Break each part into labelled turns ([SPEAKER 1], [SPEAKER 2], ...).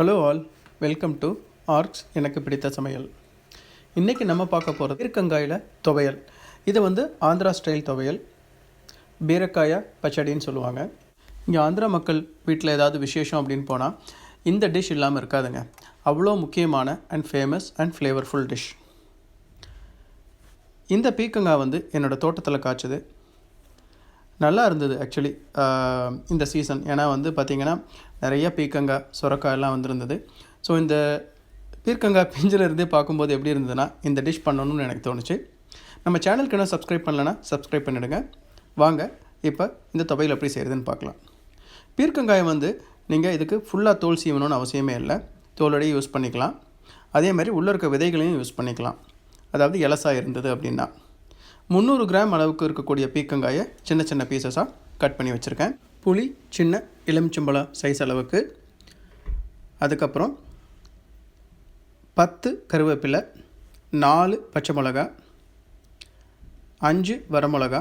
[SPEAKER 1] Hello all, welcome to arcs எனக்கு பிடித்த சமையல். இன்றைக்கி நம்ம பார்க்க போகிறது பீர்க்கங்காயில் துவையல். இது ஆந்திரா ஸ்டைல் துவையல், பீரக்காயா பச்சடின்னு சொல்லுவாங்க. இங்கே ஆந்திரா மக்கள் வீட்டில் ஏதாவது விசேஷம் அப்படின்னு போனால் இந்த டிஷ் இல்லாமல் இருக்காதுங்க. அவ்வளோ முக்கியமான and famous and flavourful dish. இந்த பீர்க்கங்காய் என்னோடய தோட்டத்தில் காய்ச்சது. நல்லா இருந்தது ஆக்சுவலி இந்த சீசன். ஏன்னா பார்த்திங்கன்னா நிறைய பீர்க்கங்காய் சுரக்காய் எல்லாம் வந்திருந்தது. ஸோ இந்த பீர்க்கங்காய் பிஞ்சிலிருந்தே பார்க்கும்போது எப்படி இருந்ததுன்னா இந்த டிஷ் பண்ணணும்னு எனக்கு தோணுச்சு. நம்ம சேனலுக்கு என்ன சப்ஸ்கிரைப் பண்ணலன்னா சப்ஸ்கிரைப் பண்ணிவிடுங்க. வாங்க இப்போ இந்த துவையல் எப்படி செய்கிறதுன்னு பார்க்கலாம். பீர்க்கங்காயை நீங்கள் இதுக்கு ஃபுல்லாக தோல் சீவணும்னு அவசியமே இல்லை. தோலோடையே யூஸ் பண்ணிக்கலாம். அதே மாதிரி உள்ளே இருக்க விதைகளையும் யூஸ் பண்ணிக்கலாம். அதாவது இலசாக இருந்தது அப்படின்னா 300 கிராம் அளவுக்கு இருக்கக்கூடிய பீர்க்கங்காயை சின்ன சின்ன பீசஸாக கட் பண்ணி வச்சுருக்கேன். புளி சின்ன எலுமிச்சம்பழம் சைஸ் அளவுக்கு, அதுக்கப்புறம் 10 கருவேப்பிலை, 4 பச்சை மிளகா, 5 வரமிளகா,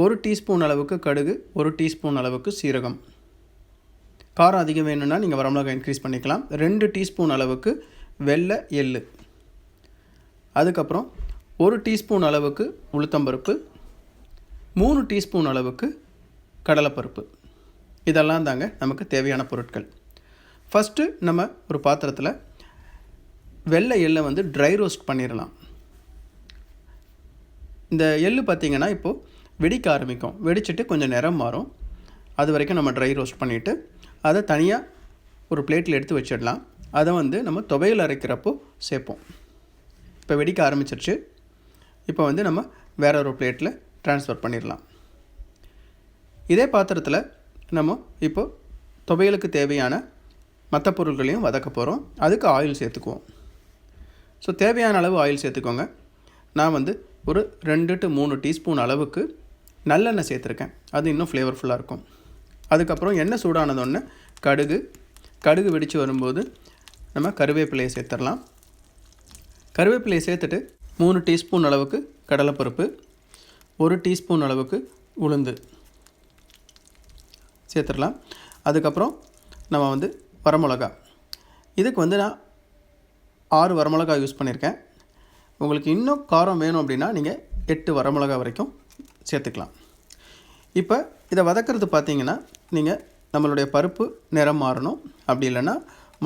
[SPEAKER 1] 1 டீஸ்பூன் அளவுக்கு கடுகு, 1 டீஸ்பூன் அளவுக்கு சீரகம். காரம் அதிகம் வேணும்னா நீங்கள் வரமிளகா இன்க்ரீஸ் பண்ணிக்கலாம். 2 டீஸ்பூன் அளவுக்கு வெள்ளை எள்ளு, அதுக்கப்புறம் 1 டீஸ்பூன் அளவுக்கு உளுத்தம்பருப்பு, 3 டீஸ்பூன் அளவுக்கு கடலைப்பருப்பு. இதெல்லாம் தாங்க நமக்கு தேவையான பொருட்கள். ஃபஸ்ட்டு நம்ம ஒரு பாத்திரத்தில் வெள்ளை எள்ளை ட்ரை ரோஸ்ட் பண்ணிடலாம். இந்த எள்ளு பார்த்திங்கன்னா இப்போது வெடிக்க ஆரம்பிக்கும். வெடிச்சிட்டு கொஞ்சம் நிறம் மாறும். அது வரைக்கும் நம்ம ட்ரை ரோஸ்ட் பண்ணிவிட்டு அதை தனியாக ஒரு பிளேட்டில் எடுத்து வச்சிடலாம். அதை நம்ம துவையல் அரைக்கிறப்போ சேர்ப்போம். இப்போ வெடிக்க ஆரம்பிச்சிருச்சு. இப்போ நம்ம வேற ஒரு பிளேட்டில் ட்ரான்ஸ்ஃபர் பண்ணிடலாம். இதே பாத்திரத்தில் நம்ம இப்போ துவையலுக்கு தேவையான மற்ற பொருட்களையும் வதக்க போகிறோம். அதுக்கு ஆயில் சேர்த்துக்குவோம். ஸோ தேவையான அளவு ஆயில் சேர்த்துக்கோங்க. நான் ஒரு 2 to 3 டீஸ்பூன் அளவுக்கு நல்லெண்ணெய் சேர்த்துருக்கேன். அது இன்னும் ஃப்ளேவர்ஃபுல்லாக இருக்கும். அதுக்கப்புறம் எண்ணெய் சூடானதொன்னே கடுகு வெடித்து வரும்போது நம்ம கருவேப்பிலையை சேர்த்துடலாம். கருவேப்பிலையை சேர்த்துட்டு 3 டீஸ்பூன் அளவுக்கு கடலைப்பருப்பு, 1 டீஸ்பூன் அளவுக்கு உளுந்து சேர்த்துடலாம். அதுக்கப்புறம் நம்ம வரமிளகா, இதுக்கு நான் 6 வரமிளகா யூஸ் பண்ணியிருக்கேன். உங்களுக்கு இன்னும் காரம் வேணும் அப்படின்னா நீங்கள் 8 வரமிளகா வரைக்கும் சேர்த்துக்கலாம். இப்போ இதை வதக்கிறது பார்த்திங்கன்னா நீங்கள் நம்மளுடைய பருப்பு நிறம் மாறணும். அப்படி இல்லைன்னா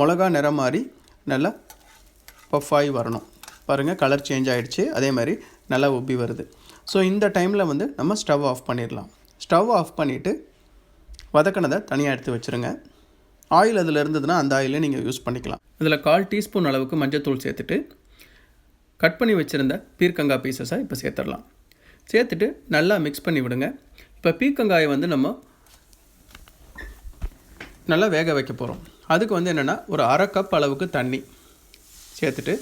[SPEAKER 1] மிளகா நிறம் மாறி நல்லா பஃபாகி வரணும். பாருங்கள், கலர் சேஞ்ச் ஆகிடுச்சு. அதே மாதிரி நல்லா உப்பி வருது. ஸோ இந்த டைமில் நம்ம ஸ்டவ் ஆஃப் பண்ணிடலாம். ஸ்டவ் ஆஃப் பண்ணிவிட்டு வதக்கினதை தனியாக எடுத்து வச்சுருங்க. ஆயில் அதில் இருந்ததுன்னா அந்த ஆயிலே நீங்கள் யூஸ் பண்ணிக்கலாம். இதில் 1/4 டீஸ்பூன் அளவுக்கு மஞ்சள்தூள் சேர்த்துட்டு கட் பண்ணி வச்சுருந்த பீர்க்கங்காய் பீசஸை இப்போ சேர்த்துடலாம். சேர்த்துட்டு நல்லா மிக்ஸ் பண்ணி விடுங்க. இப்போ பீர்க்கங்காயை நம்ம நல்லா வேக வைக்க போகிறோம். அதுக்கு என்னென்னா ஒரு 1/2 கப் அளவுக்கு தண்ணி சேர்த்துட்டு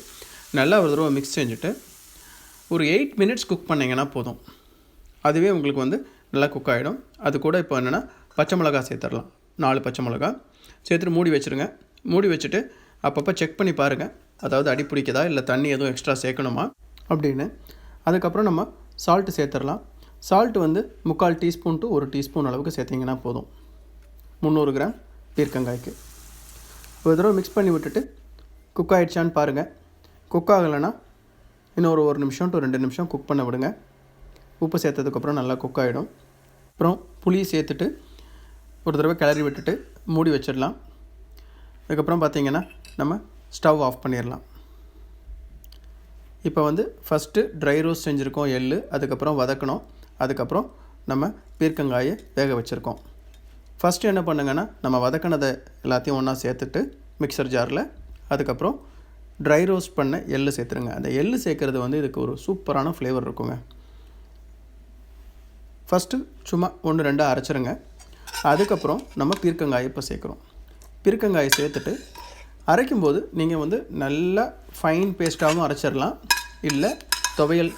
[SPEAKER 1] நல்லா ஒரு தடவை மிக்ஸ் செஞ்சுட்டு ஒரு 8 மினிட்ஸ் குக் பண்ணிங்கன்னா போதும். அதுவே உங்களுக்கு நல்லா குக் ஆகிடும். அது கூட இப்போ என்னென்னா பச்சை மிளகா சேர்த்துடலாம். 4 பச்சை மிளகா சேர்த்துட்டு மூடி வச்சுருங்க. மூடி வச்சுட்டு அப்பப்போ செக் பண்ணி பாருங்கள், அதாவது அடி பிடிக்குதா இல்லை தண்ணி எதுவும் எக்ஸ்ட்ரா சேர்க்கணுமா அப்படின்னு. அதுக்கப்புறம் நம்ம சால்ட்டு சேர்த்துடலாம். சால்ட்டு 3/4 டீஸ்பூன் டு 1 டீஸ்பூன் அளவுக்கு சேர்த்திங்கன்னா போதும் 300 கிராம் பீர்க்கங்காய்க்கு. ஒரு தடவை மிக்ஸ் பண்ணி விட்டுட்டு குக் ஆகிடுச்சான்னு பாருங்கள். குக் ஆகலைன்னா இன்னும் ஒரு 1 நிமிஷம் டு 2 நிமிஷம் குக் பண்ண விடுங்க. உப்பு சேர்த்ததுக்கப்புறம் நல்லா குக் ஆகிடும். அப்புறம் புளி சேர்த்துட்டு ஒரு தடவை கிளறி விட்டுட்டு மூடி வச்சிடலாம். அதுக்கப்புறம் பார்த்திங்கன்னா நம்ம ஸ்டவ் ஆஃப் பண்ணிடலாம். இப்போ ஃபஸ்ட்டு ட்ரை ரோஸ்ட் செஞ்சுருக்கோம் எள்ளு, அதுக்கப்புறம் வதக்கணும். அதுக்கப்புறம் நம்ம பீர்க்கங்காயை வேக வச்சுருக்கோம். ஃபஸ்ட்டு என்ன பண்ணுங்கன்னா நம்ம வதக்கினதை எல்லாத்தையும் ஒன்றா சேர்த்துட்டு மிக்சர் ஜாரில், அதுக்கப்புறம் ட்ரை ரோஸ்ட் பண்ண எள்ளு சேர்த்துருங்க. அந்த எள்ளு சேர்க்குறது இதுக்கு ஒரு சூப்பரான ஃப்ளேவர் இருக்குங்க. ஃபஸ்ட்டு சும்மா 1-2 அரைச்சிருங்க. அதுக்கப்புறம் நம்ம பீர்க்கங்காயை இப்போ சேர்க்குறோம். பீர்க்கங்காயை சேர்த்துட்டு அரைக்கும்போது நீங்கள் நல்லா ஃபைன் பேஸ்ட்டாகவும் அரைச்சிடலாம், இல்லை துவையல்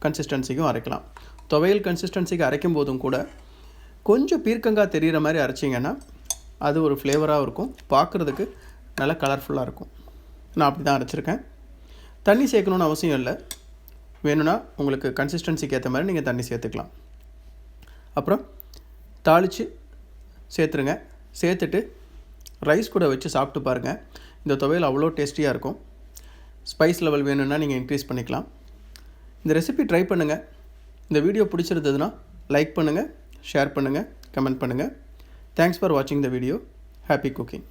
[SPEAKER 1] கன்சிஸ்டன்சிக்கும் அரைக்கலாம். துவையல் கன்சிஸ்டன்சிக்கு அரைக்கும் போதும் கூட கொஞ்சம் பீர்க்கங்காய் தெரிகிற மாதிரி அரைச்சிங்கன்னா அது ஒரு ஃப்ளேவராக இருக்கும், பார்க்குறதுக்கு நல்லா கலர்ஃபுல்லாக இருக்கும். நான் அப்படி தான் அரைச்சிருக்கேன். தண்ணி சேர்க்கணுன்னு அவசியம் இல்லை. வேணும்னா உங்களுக்கு கன்சிஸ்டன்சிக்கு ஏற்ற மாதிரி நீங்கள் தண்ணி சேர்த்துக்கலாம். அப்புறம் தாளித்து சேர்த்துருங்க. சேர்த்துட்டு ரைஸ் கூட வச்சு சாப்பிட்டு பாருங்கள். இந்த துவையல் அவ்வளோ டேஸ்டியாக இருக்கும். ஸ்பைஸ் லெவல் வேணும்னா நீங்கள் இன்க்ரீஸ் பண்ணிக்கலாம். இந்த ரெசிபி ட்ரை பண்ணுங்கள். இந்த வீடியோ பிடிச்சிருந்ததுன்னா லைக் பண்ணுங்கள், ஷேர் பண்ணுங்கள், கமெண்ட் பண்ணுங்கள். தேங்க்ஸ் ஃபார் வாட்சிங் த வீடியோ. Happy cooking.